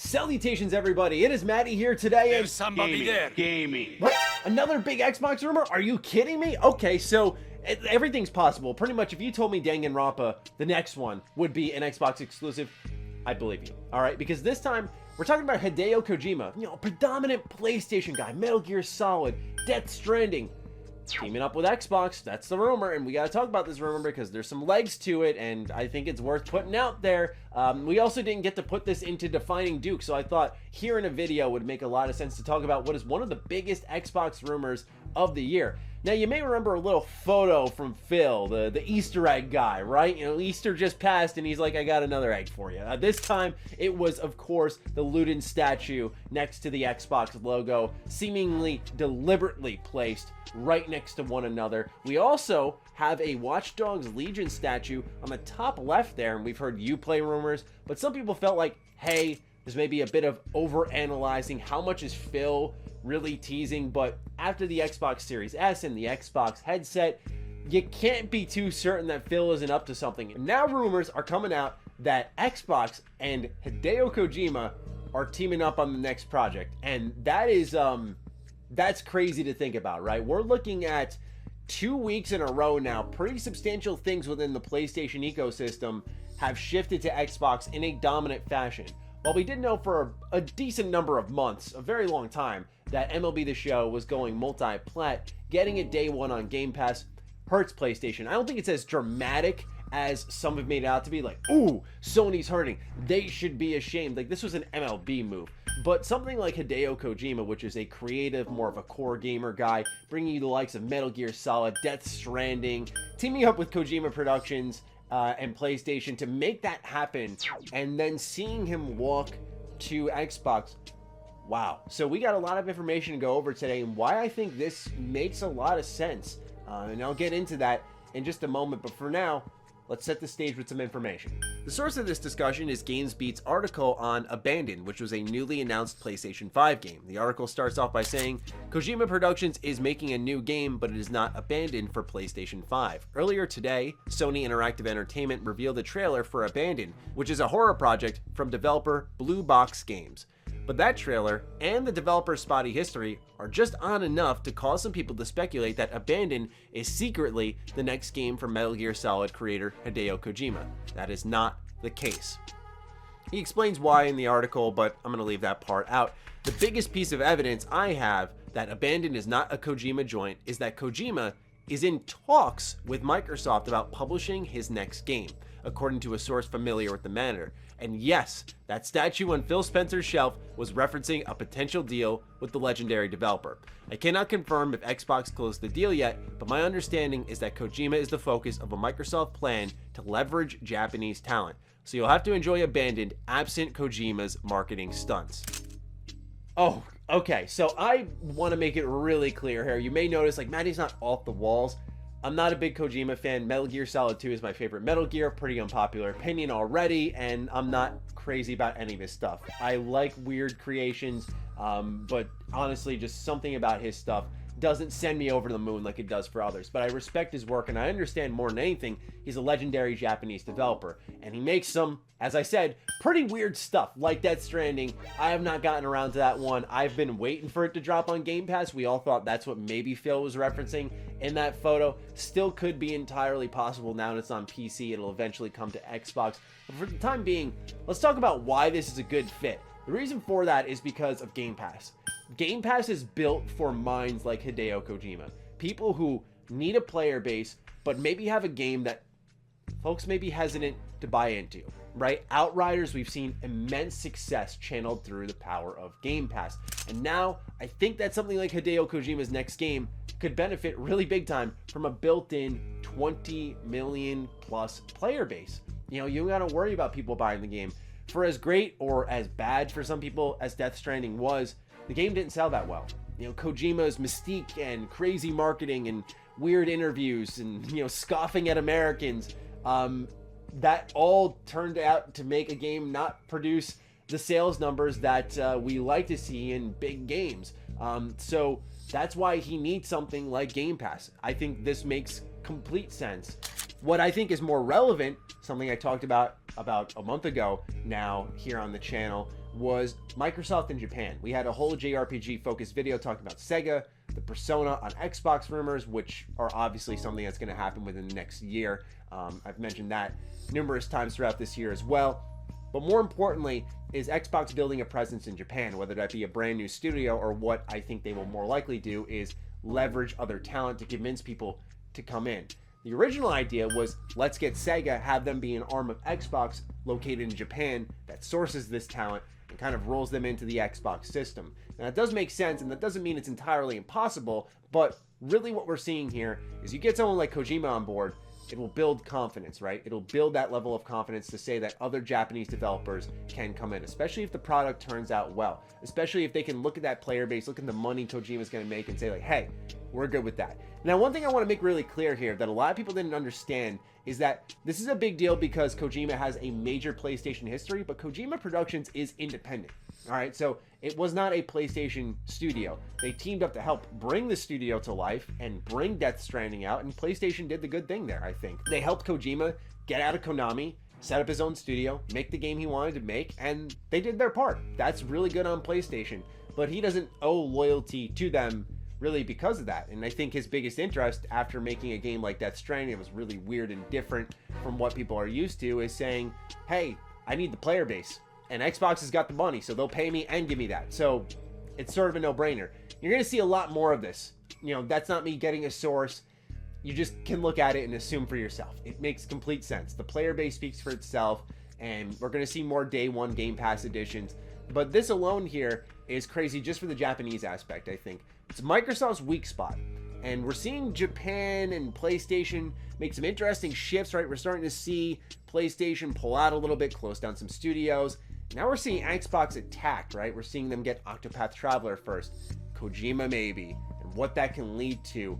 Salutations, everybody. It is Matty here today. There's somebody there. Gaming. What? Another big Xbox rumor? Are you kidding me? Okay, so everything's possible. Pretty much, if you told me Danganronpa, the next one, would be an Xbox exclusive, I'd believe you. All right, because this time, we're talking about Hideo Kojima, a predominant PlayStation guy, Metal Gear Solid, Death Stranding, teaming up with Xbox. That's the rumor, and we got to talk about this rumor because there's some legs to it, and I think it's worth putting out there. We also didn't get to put this into Defining Duke, so I thought here in a video would make a lot of sense to talk about what is one of the biggest Xbox rumors of the year. Now, you may remember a little photo from Phil, the Easter egg guy, right? Easter just passed, and he's like, I got another egg for you. This time, it was, of course, the Luden statue next to the Xbox logo, seemingly deliberately placed right next to one another. We also have a Watch Dogs Legion statue on the top left there, and we've heard Uplay rumors, but some people felt like, hey, there's maybe a bit of over-analyzing. How much is Phil really teasing? But after the Xbox Series S and the Xbox headset, you can't be too certain that Phil isn't up to something. And now rumors are coming out that Xbox and Hideo Kojima are teaming up on the next project, and that is that's crazy to think about, right? We're looking at 2 weeks in a row now. Pretty substantial things within the PlayStation ecosystem have shifted to Xbox in a dominant fashion. While we did know for a decent number of months, a very long time, that MLB The Show was going multi-plat, getting it day one on Game Pass hurts PlayStation. I don't think it's as dramatic as some have made it out to be, like, ooh, Sony's hurting, they should be ashamed. Like, this was an MLB move. But something like Hideo Kojima, which is a creative, more of a core gamer guy, bringing you the likes of Metal Gear Solid, Death Stranding, teaming up with Kojima Productions and PlayStation to make that happen, and then seeing him walk to Xbox. Wow. So we got a lot of information to go over today, and why I think this makes a lot of sense. And I'll get into that in just a moment, but for now, let's set the stage with some information. The source of this discussion is GamesBeat's article on Abandon, which was a newly announced PlayStation 5 game. The article starts off by saying, Kojima Productions is making a new game, but it is not abandoned for PlayStation 5. Earlier today, Sony Interactive Entertainment revealed a trailer for Abandon, which is a horror project from developer Blue Box Games. But that trailer and the developer's spotty history are just on enough to cause some people to speculate that Abandon is secretly the next game from Metal Gear Solid creator Hideo Kojima. That is not the case. He explains why in the article, but I'm going to leave that part out. The biggest piece of evidence I have that Abandon is not a Kojima joint is that Kojima is in talks with Microsoft about publishing his next game, according to a source familiar with the matter. And yes, that statue on Phil Spencer's shelf was referencing a potential deal with the legendary developer. I cannot confirm if Xbox closed the deal yet, but my understanding is that Kojima is the focus of a Microsoft plan to leverage Japanese talent. So you'll have to enjoy Abandoned absent Kojima's marketing stunts. Oh, okay, so I want to make it really clear here. You may notice, like, Matty's not off the walls. I'm not a big Kojima fan. Metal Gear Solid 2 is my favorite Metal Gear. Pretty unpopular opinion already, and I'm not crazy about any of his stuff. I like weird creations, but honestly, just something about his stuff doesn't send me over the moon like it does for others. But I respect his work, and I understand more than anything, he's a legendary Japanese developer, and he makes some, as I said, pretty weird stuff, like Death Stranding. I have not gotten around to that one. I've been waiting for it to drop on Game Pass. We all thought that's what maybe Phil was referencing in that photo. Still could be entirely possible now that it's on PC. It'll eventually come to Xbox. But for the time being, let's talk about why this is a good fit. The reason for that is because of Game Pass. Game Pass is built for minds like Hideo Kojima. People who need a player base, but maybe have a game that folks may be hesitant to buy into, right? Outriders, we've seen immense success channeled through the power of Game Pass. And now, I think that something like Hideo Kojima's next game could benefit really big time from a built-in 20 million plus player base. You don't gotta worry about people buying the game. For as great or as bad for some people as Death Stranding was, the game didn't sell that well. Kojima's mystique and crazy marketing and weird interviews and, scoffing at Americans, that all turned out to make a game not produce the sales numbers that we like to see in big games. So that's why he needs something like Game Pass. I think this makes complete sense. What I think is more relevant, something I talked about a month ago now here on the channel, was Microsoft in Japan. We had a whole JRPG focused video talking about Sega, the Persona on Xbox rumors, which are obviously something that's going to happen within the next year. I've mentioned that numerous times throughout this year as well. But more importantly, is Xbox building a presence in Japan, whether that be a brand new studio or what I think they will more likely do is leverage other talent to convince people to come in. The original idea was, let's get Sega, have them be an arm of Xbox located in Japan that sources this talent and kind of rolls them into the Xbox system. Now, that does make sense, and that doesn't mean it's entirely impossible, but really what we're seeing here is you get someone like Kojima on board, it will build confidence, right? It'll build that level of confidence to say that other Japanese developers can come in, especially if the product turns out well, especially if they can look at that player base, look at the money Kojima's going to make and say like, hey, we're good with that. Now, one thing I want to make really clear here that a lot of people didn't understand is that this is a big deal because Kojima has a major PlayStation history, but Kojima Productions is independent. All right, so it was not a PlayStation studio. They teamed up to help bring the studio to life and bring Death Stranding out, and PlayStation did the good thing there, I think. They helped Kojima get out of Konami, set up his own studio, make the game he wanted to make, and they did their part. That's really good on PlayStation, but he doesn't owe loyalty to them really because of that. And I think his biggest interest after making a game like Death Stranding, it was really weird and different from what people are used to, is saying, hey, I need the player base. And Xbox has got the money, so they'll pay me and give me that. So it's sort of a no-brainer. You're going to see a lot more of this. You know, that's not me getting a source. You just can look at it and assume for yourself. It makes complete sense. The player base speaks for itself, and we're going to see more day one Game Pass editions. But this alone here is crazy just for the Japanese aspect, I think. It's Microsoft's weak spot. And we're seeing Japan and PlayStation make some interesting shifts, right? We're starting to see PlayStation pull out a little bit, close down some studios. Now we're seeing Xbox attack, right? We're seeing them get Octopath Traveler first, Kojima maybe, and what that can lead to.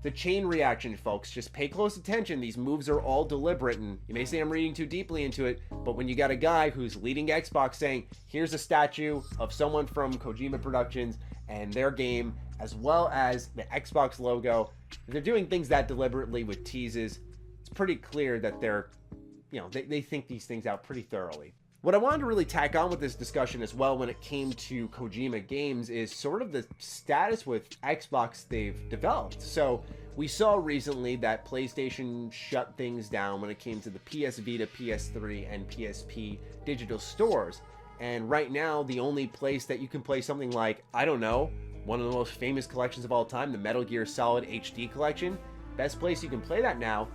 The chain reaction, folks, just pay close attention. These moves are all deliberate, and you may say I'm reading too deeply into it, but when you got a guy who's leading Xbox saying, here's a statue of someone from Kojima Productions and their game, as well as the Xbox logo, they're doing things that deliberately with teases. It's pretty clear that they're, you know, they think these things out pretty thoroughly. What I wanted to really tack on with this discussion as well when it came to Kojima games is sort of the status with Xbox they've developed. So we saw recently that PlayStation shut things down when it came to the PS Vita, PS3, and PSP digital stores. And right now, the only place that you can play something like, I don't know, one of the most famous collections of all time, the Metal Gear Solid HD collection, best place you can play that now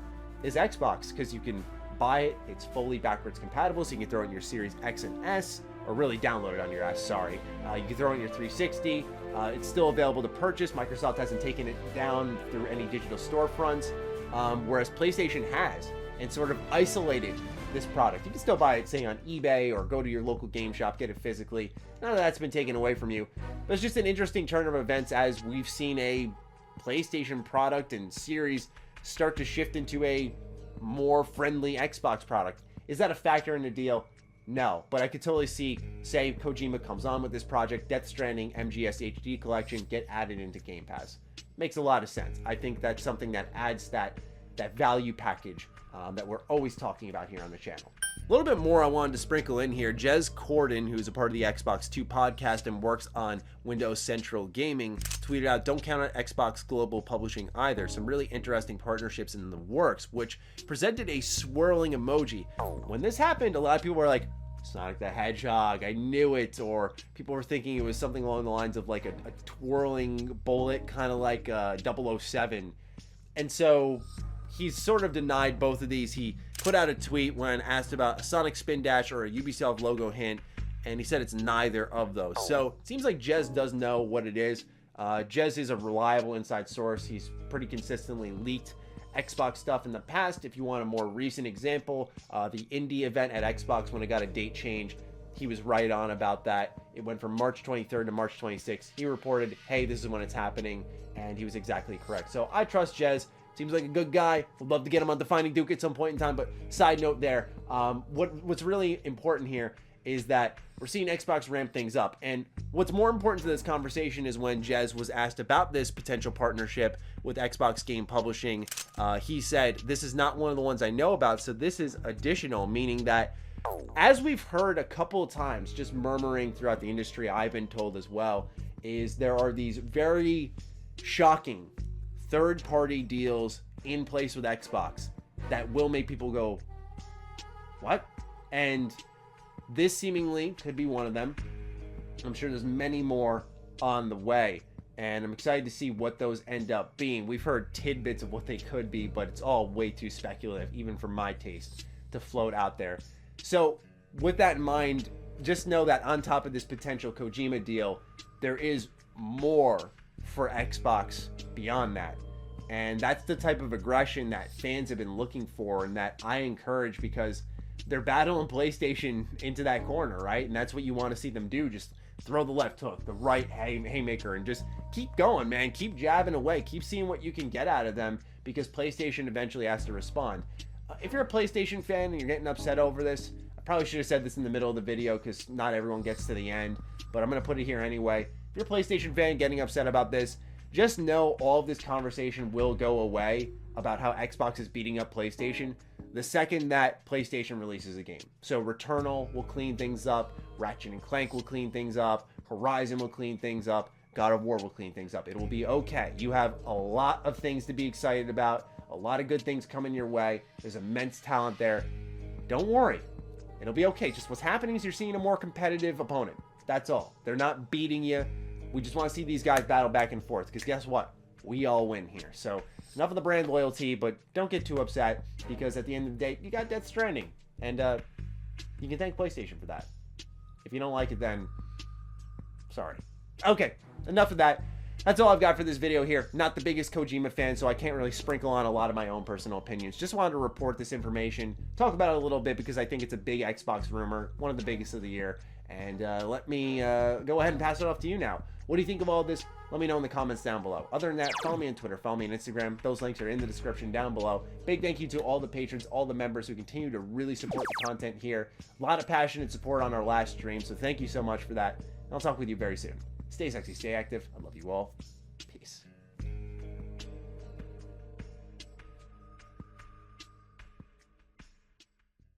is Xbox, because you can buy it, it's fully backwards compatible, so you can throw it in your Series X and S, or really download it on your S, sorry. You can throw it in your 360. It's still available to purchase. Microsoft hasn't taken it down through any digital storefronts, whereas PlayStation has, and sort of isolated this product. You can still buy it, say, on eBay, or go to your local game shop, get it physically. None of that's been taken away from you. But it's just an interesting turn of events as we've seen a PlayStation product and series start to shift into a more friendly Xbox product. Is that a factor in the deal? No, but I could totally see, say, Kojima comes on with this project, Death Stranding, MGS HD collection, get added into Game Pass. Makes a lot of sense. I think that's something that adds that value package that we're always talking about here on the channel. A little bit more I wanted to sprinkle in here. Jez Corden, who's a part of the Xbox 2 podcast and works on Windows Central Gaming, tweeted out, don't count on Xbox Global Publishing either. Some really interesting partnerships in the works, which presented a swirling emoji. When this happened, a lot of people were like, Sonic the Hedgehog, I knew it, or people were thinking it was something along the lines of like a twirling bullet, kind of like 007. And so he's sort of denied both of these. He put out a tweet when asked about a Sonic Spin Dash or a Ubisoft logo hint, and he said it's neither of those. So it seems like Jez does know what it is. Jez is a reliable inside source. He's pretty consistently leaked Xbox stuff in the past. If you want a more recent example, the indie event at Xbox when it got a date change, he was right on about that. It went from March 23rd to March 26th. He reported, hey, this is when it's happening, and he was exactly correct. So I trust Jez. Seems like a good guy. Would love to get him on Defining Duke at some point in time, but side note there, what's really important here is that we're seeing Xbox ramp things up. And what's more important to this conversation is when Jez was asked about this potential partnership with Xbox Game Publishing, he said, this is not one of the ones I know about, so this is additional, meaning that as we've heard a couple of times, just murmuring throughout the industry, I've been told as well, is there are these very shocking third-party deals in place with Xbox that will make people go, what? And this seemingly could be one of them. I'm sure there's many more on the way, and I'm excited to see what those end up being. We've heard tidbits of what they could be, but it's all way too speculative, even for my taste, to float out there. So with that in mind, just know that on top of this potential Kojima deal, there is more for Xbox beyond that. And that's the type of aggression that fans have been looking for, and that I encourage, because they're battling PlayStation into that corner, right? And that's what you want to see them do. Just throw the left hook, the right haymaker, and just keep going, man. Keep jabbing away. Keep seeing what you can get out of them, because PlayStation eventually has to respond. If you're a PlayStation fan and you're getting upset over this, I probably should have said this in the middle of the video because not everyone gets to the end, but I'm going to put it here anyway. If you're a PlayStation fan getting upset about this, just know all of this conversation will go away about how Xbox is beating up PlayStation the second that PlayStation releases a game. So Returnal will clean things up, Ratchet & Clank will clean things up, Horizon will clean things up, God of War will clean things up. It will be okay. You have a lot of things to be excited about, a lot of good things coming your way. There's immense talent there. Don't worry. It'll be okay. Just what's happening is you're seeing a more competitive opponent. That's all. They're not beating you. We just want to see these guys battle back and forth, because guess what? We all win here. So enough of the brand loyalty, but don't get too upset, because at the end of the day, you got Death Stranding, and you can thank PlayStation for that. If you don't like it, then sorry. Okay, enough of that. That's all I've got for this video here. Not the biggest Kojima fan, so I can't really sprinkle on a lot of my own personal opinions. Just wanted to report this information, talk about it a little bit, because I think it's a big Xbox rumor, one of the biggest of the year. And let me go ahead and pass it off to you now. What do you think of all this? Let me know in the comments down below. Other than that, follow me on Twitter, follow me on Instagram. Those links are in the description down below. Big thank you to all the patrons, all the members who continue to really support the content here. A lot of passionate support on our last stream, so thank you so much for that. And I'll talk with you very soon. Stay sexy, stay active. I love you all. Peace.